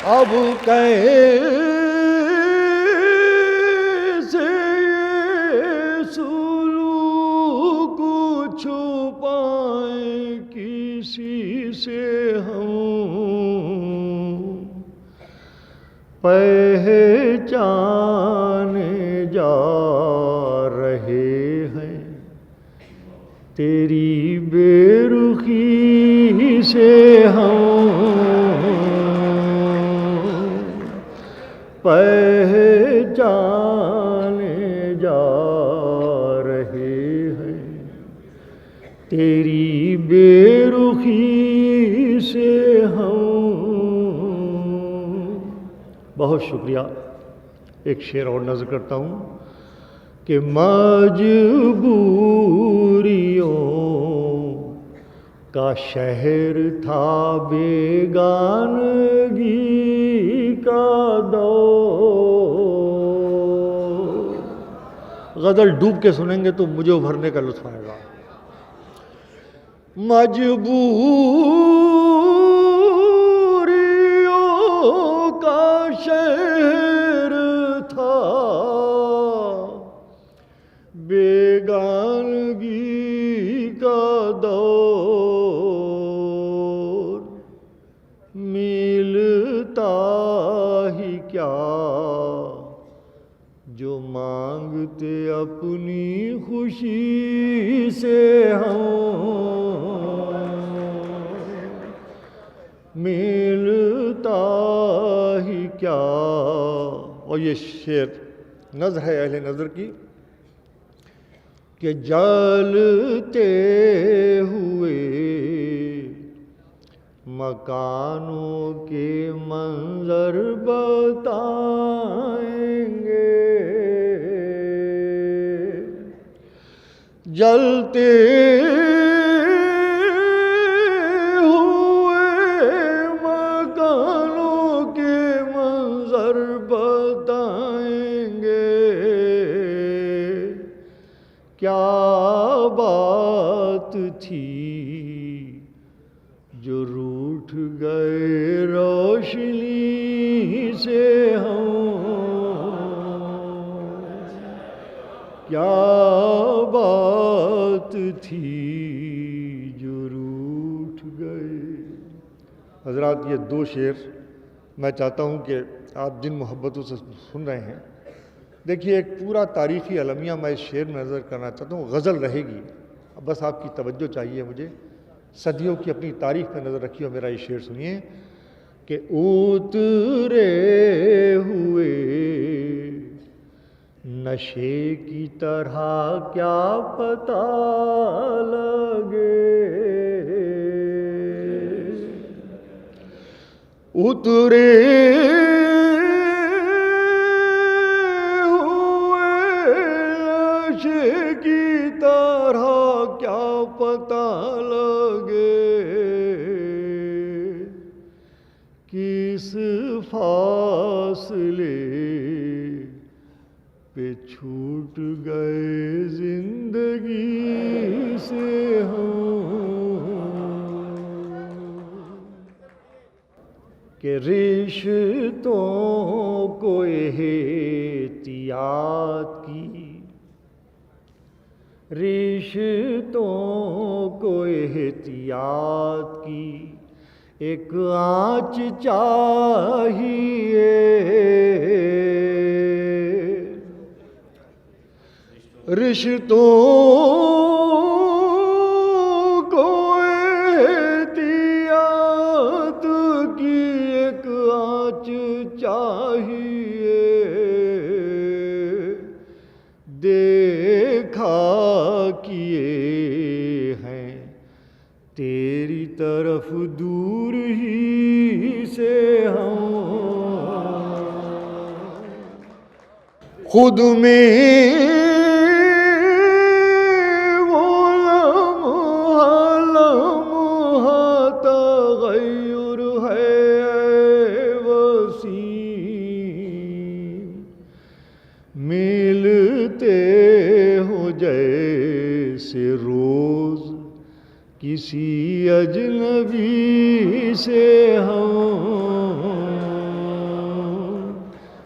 अब कैसे ये सुलूक छुपाए किसी से हम पहचाने जा रहे हैं तेरी बेरुखी से हम पहचाने जा रहे हैं तेरी बेरुखी से हम। बहुत शुक्रिया। एक शेर और नज़र करता हूँ कि मजबूरियों का शहर था बेगानगी का दौर। गज़ल डूब के सुनेंगे तो मुझे उभरने का लुत्फ़ आएगा। मजबूरियों का शहर था बेगानगी का दौर, मिलता ही क्या जो मांगते अपनी खुशी से हम, मिलता ही क्या। और ये शेर नज़र है अहले नज़र की कि जलते हुए मकानों के मंजर बताएंगे, जलते हुए मकानों के मंजर बताएंगे। क्या बात थी जो रूठ गए रोशनी से हम, क्या बात थी जो रूठ गए। हज़रात, ये दो शेर मैं चाहता हूँ कि आप जिन मोहब्बतों से सुन रहे हैं, देखिए एक पूरा तारीख़ी अलमिया मैं इस शेर में नज़र करना चाहता हूँ। गज़ल रहेगी, बस आपकी तवज्जो चाहिए मुझे। सदियों की अपनी तारीख़ पर नज़र रखिए और मेरा ये शेर सुनिए कि उतरे हुए नशे की तरह क्या पता लगे, उतरे की तरह क्या पता लगे, किस फासले पे छूट गए जिंदगी से हम, कि रिश्तों को एहतियात की, रिश्तों को एहतियात की एक आँच चाहिए, रिश्तों को एहतियात की एक आँच चाहिए। देखा किए हैं तेरी तरफ दूर ही से हम, खुद में वो लम्हा तग़य्युर है वसीम, मिलते हो जैसे रोज़ किसी अजनबी से